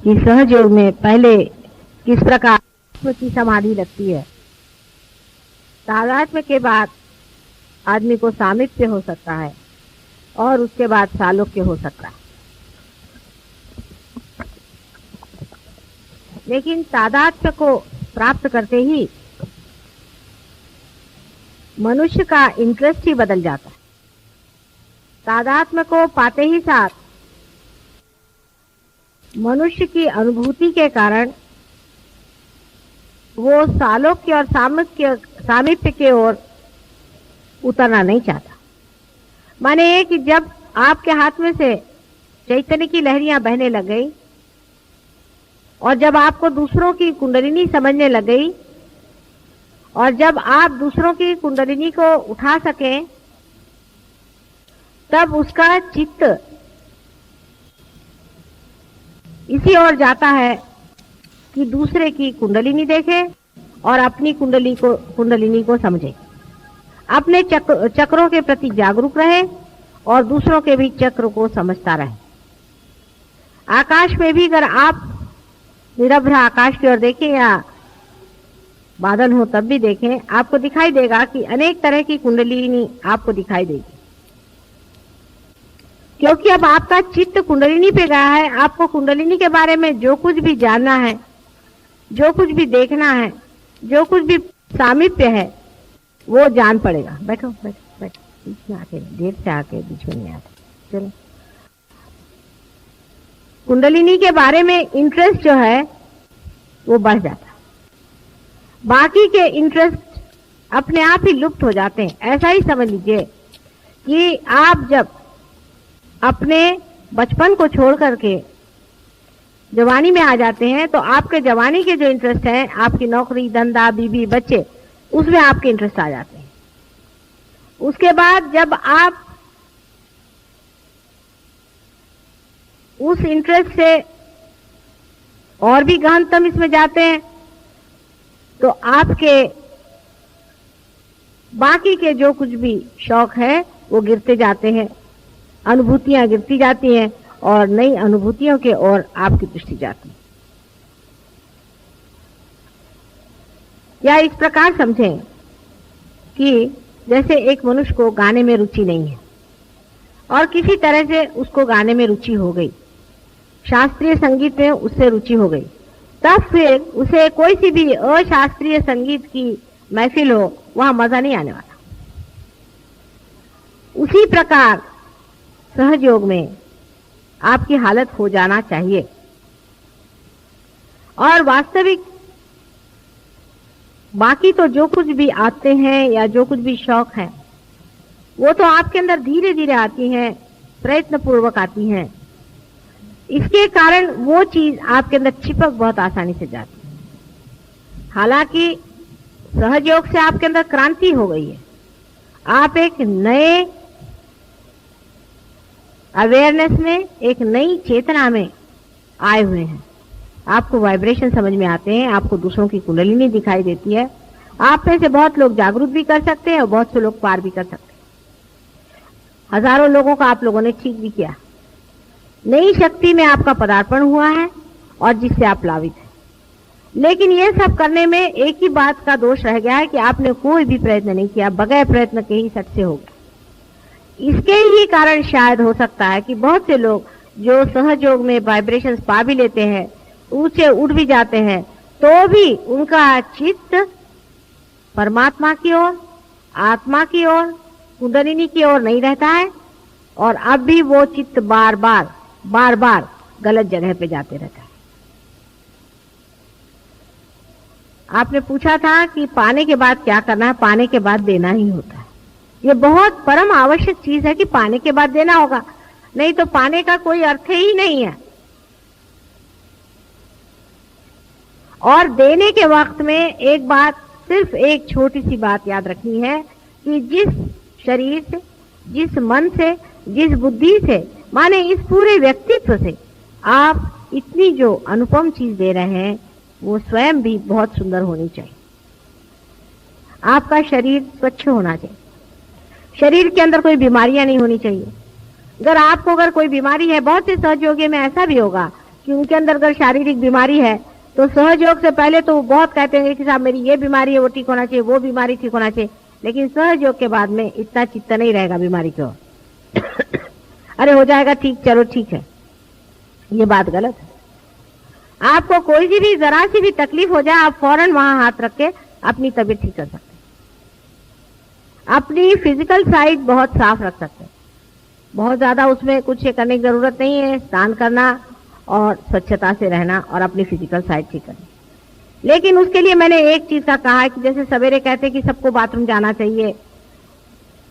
कि सहयोग में पहले किस प्रकार की समाधि लगती है। तादात्म्य के बाद आदमी को सामिप्य हो सकता है और उसके बाद सालोक्य हो सकता है। लेकिन तादात्म्य को प्राप्त करते ही मनुष्य का इंटरेस्ट ही बदल जाता है। तादात्म्य को पाते ही साथ मनुष्य की अनुभूति के कारण वो सालोक्य और सामिप्य के ओर उतरना नहीं चाहता। माने ये कि जब आपके हाथ में से चैतन्य की लहरियां बहने लग गई और जब आपको दूसरों की कुंडलिनी समझने लग गई और जब आप दूसरों की कुंडलिनी को उठा सकें, तब उसका चित्त इसी ओर जाता है कि दूसरे की कुंडलिनी देखे और अपनी कुंडलिनी को समझे, अपने चक्रों के प्रति जागरूक रहे और दूसरों के भी चक्र को समझता रहे। आकाश में भी अगर आप निरभ्र आकाश की ओर देखें या बादल हो तब भी देखें, आपको दिखाई देगा कि अनेक तरह की कुंडलिनी आपको दिखाई देगी, क्योंकि अब आपका चित्त कुंडलिनी पे गया है। आपको कुंडलिनी के बारे में जो कुछ भी जानना है, जो कुछ भी देखना है, जो कुछ भी सामीप्य है, वो जान पड़ेगा। बैठो बैठो बैठो, बीच में आके, देर से आके बीच में नहीं आते। चलो, कुंडलिनी के बारे में इंटरेस्ट जो है वो बढ़ जाता है, बाकी के इंटरेस्ट अपने आप ही लुप्त हो जाते हैं। ऐसा ही समझ लीजिए कि आप जब अपने बचपन को छोड़ करके जवानी में आ जाते हैं तो आपके जवानी के जो इंटरेस्ट हैं, आपकी नौकरी धंधा बीवी बच्चे, उसमें आपके इंटरेस्ट आ जाते हैं। उसके बाद जब आप उस इंटरेस्ट से और भी गहनतम इसमें जाते हैं तो आपके बाकी के जो कुछ भी शौक है वो गिरते जाते हैं, अनुभूतियां गिरती जाती हैं और नई अनुभूतियों के ओर आपकी दृष्टि जाती है। या इस प्रकार समझें कि जैसे एक मनुष्य को गाने में रुचि नहीं है और किसी तरह से उसको गाने में रुचि हो गई, शास्त्रीय संगीत में उससे रुचि हो गई, तब फिर उसे कोई सी भी अशास्त्रीय संगीत की महफिल हो, वहां मजा नहीं आने वाला। उसी प्रकार सहयोग में आपकी हालत हो जाना चाहिए। और वास्तविक बाकी तो जो कुछ भी आते हैं या जो कुछ भी शौक है वो तो आपके अंदर धीरे धीरे आती हैं, प्रयत्न पूर्वक आती हैं। इसके कारण वो चीज आपके अंदर चिपक बहुत आसानी से जाती है। हालांकि सहयोग से आपके अंदर क्रांति हो गई है, आप एक नए अवेयरनेस में, एक नई चेतना में आए हुए हैं। आपको वाइब्रेशन समझ में आते हैं, आपको दूसरों की कुंडलिनी दिखाई देती है। आप में से बहुत लोग जागरूक भी कर सकते हैं और बहुत से लोग पार भी कर सकते हैं। हजारों लोगों का आप लोगों ने ठीक भी किया। नई शक्ति में आपका पदार्पण हुआ है और जिससे आप लाभित हैं। लेकिन ये सब करने में एक ही बात का दोष रह गया है कि आपने कोई भी प्रयत्न नहीं किया, बगैर प्रयत्न के ही सट से हो गया। इसके ही कारण शायद हो सकता है कि बहुत से लोग जो सहयोग में वाइब्रेशंस पा भी लेते हैं, ऊंचे उठ भी जाते हैं, तो भी उनका चित्त परमात्मा की ओर, आत्मा की ओर, कुंडलिनी की ओर नहीं रहता है और अब भी वो चित्त बार बार गलत जगह पे जाते रहता है। आपने पूछा था कि पाने के बाद क्या करना है। पाने के बाद देना ही होता है। ये बहुत परम आवश्यक चीज है कि पाने के बाद देना होगा, नहीं तो पाने का कोई अर्थ ही नहीं है। और देने के वक्त में एक बात, सिर्फ एक छोटी सी बात याद रखनी है कि जिस शरीर से, जिस मन से, जिस बुद्धि से, माने इस पूरे व्यक्तित्व से आप इतनी जो अनुपम चीज दे रहे हैं वो स्वयं भी बहुत सुंदर होनी चाहिए। आपका शरीर स्वच्छ होना चाहिए, शरीर के अंदर कोई बीमारियां नहीं होनी चाहिए। अगर कोई बीमारी है, बहुत से सहयोगी में ऐसा भी होगा कि उनके अंदर अगर शारीरिक बीमारी है तो सहयोग से पहले तो वो बहुत कहते हैं कि साहब मेरी ये बीमारी है, वो ठीक होना चाहिए, वो बीमारी ठीक होना चाहिए, लेकिन सहयोग के बाद में इतना चित्त नहीं रहेगा बीमारी को। अरे हो जाएगा ठीक, चलो ठीक है, ये बात गलत है। आपको कोई सी भी जरा सी भी तकलीफ हो जाए, आप फौरन वहां हाथ रख के अपनी तबीयत ठीक कर सकते हैं, अपनी फिजिकल साइड बहुत साफ रख सकते हैं। बहुत ज्यादा उसमें कुछ करने की जरूरत नहीं है, स्नान करना और स्वच्छता से रहना और अपनी फिजिकल साइड ठीक करनी। लेकिन उसके लिए मैंने एक चीज का कहा है कि जैसे सवेरे कहते हैं कि सबको बाथरूम जाना चाहिए,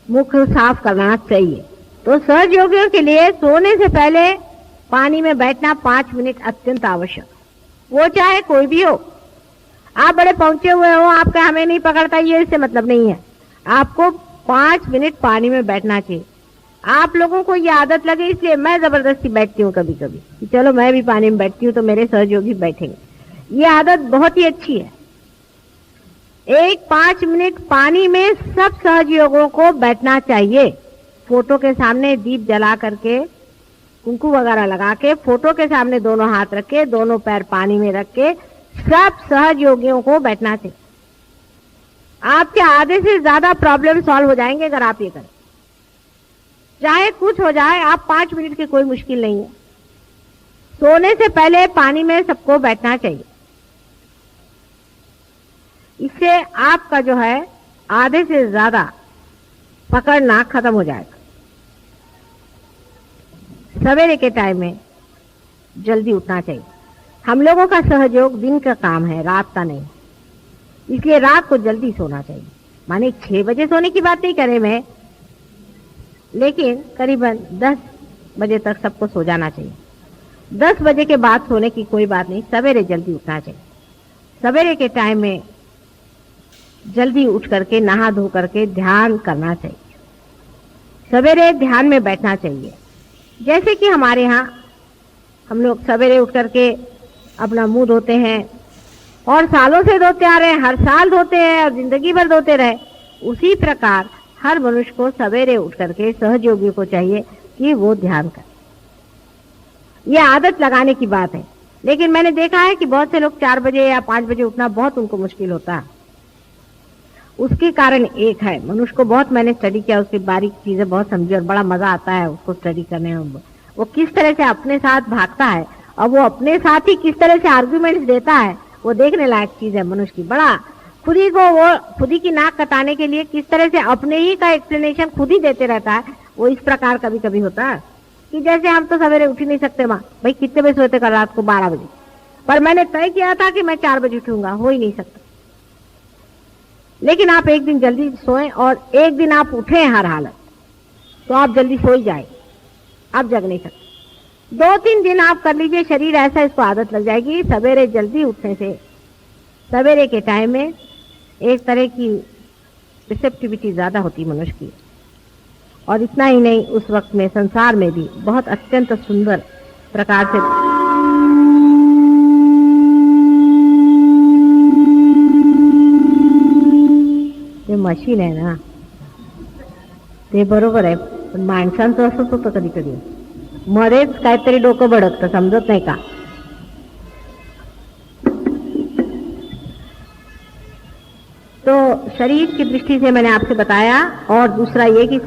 मुख साफ करना चाहिए, तो सहज योगियों के लिए सोने से पहले पानी में बैठना 5 मिनट अत्यंत आवश्यक, वो चाहे कोई भी हो। आप बड़े पहुंचे हुए हो, आपका हमें नहीं पकड़ता, ये इससे मतलब नहीं है। आपको 5 मिनट पानी में बैठना चाहिए। आप लोगों को ये आदत लगे इसलिए मैं जबरदस्ती बैठती हूँ कभी कभी कि चलो मैं भी पानी में बैठती हूँ तो मेरे सहयोगी बैठेंगे, ये आदत बहुत ही अच्छी है। एक 5 मिनट पानी में सब सहयोगों को बैठना चाहिए। फोटो के सामने दीप जला करके, कुंकू वगैरह लगा के, फोटो के सामने दोनों हाथ रख के, दोनों पैर पानी में रख के सब सहयोगियों को बैठना चाहिए। आपके आधे से ज्यादा प्रॉब्लम सॉल्व हो जाएंगे अगर आप ये करें। चाहे कुछ हो जाए, आप 5 मिनट की कोई मुश्किल नहीं है। सोने से पहले पानी में सबको बैठना चाहिए। इससे आपका जो है आधे से ज्यादा पकड़ना खत्म हो जाएगा। सवेरे के टाइम में जल्दी उठना चाहिए। हम लोगों का सहयोग दिन का काम है, रात का नहीं, इसलिए रात को जल्दी सोना चाहिए। माने 6 बजे सोने की बात नहीं करे मैं, लेकिन करीबन 10 बजे तक सबको सो जाना चाहिए। 10 बजे के बाद सोने की कोई बात नहीं, सवेरे जल्दी उठना चाहिए। सवेरे के टाइम में जल्दी उठ करके नहा धो करके ध्यान करना चाहिए। सवेरे ध्यान में बैठना चाहिए। जैसे कि हमारे यहाँ हम लोग सवेरे उठ करके अपना मुंह धोते हैं और सालों से धोते आ रहे हैं, हर साल धोते हैं और जिंदगी भर धोते रहे, उसी प्रकार हर मनुष्य को सवेरे उठ करके सहयोगी को चाहिए कि वो ध्यान करे। ये आदत लगाने की बात है। लेकिन मैंने देखा है कि बहुत से लोग 4 बजे या 5 बजे उठना बहुत उनको मुश्किल होता है। उसके कारण एक है, मनुष्य को बहुत मैंने स्टडी किया, उसकी बारीक चीजें बहुत समझी और बड़ा मजा आता है उसको स्टडी करने में। वो किस तरह से अपने साथ भागता है और वो अपने साथ ही किस तरह से आर्ग्यूमेंट्स देता है, वो देखने लायक चीज है मनुष्य की। बड़ा खुद ही को वो खुद ही की नाक कटाने के लिए किस तरह से अपने ही का एक्सप्लेनेशन खुद ही देते रहता है। वो इस प्रकार कभी कभी होता है कि जैसे हम तो सवेरे उठ ही नहीं सकते, माँ भाई कितने बजे सोते, कल रात को 12 बजे, पर मैंने तय किया था कि मैं 4 बजे उठूंगा, हो ही नहीं सकता। लेकिन आप एक दिन जल्दी सोएं और एक दिन आप उठें हर हालत, तो आप जल्दी सो ही जाए, आप जग नहीं सकते। 2-3 दिन आप कर लीजिए, शरीर ऐसा इसको आदत लग जाएगी। सवेरे जल्दी उठने से सवेरे के टाइम में एक तरह की रिसेप्टिविटी ज्यादा होती मनुष्य की। और इतना ही नहीं, उस वक्त में संसार में भी बहुत अत्यंत सुंदर प्रकार से ते मशीन आहे ना, ते बरोबर आहे, पण माणसांचं असंच होतं कधी कधी, मध्येच काहीतरी डोकं भडकतं, समजत नाही का। तो शरीर की दृष्टि से मैंने आपसे बताया, और दूसरा ये कि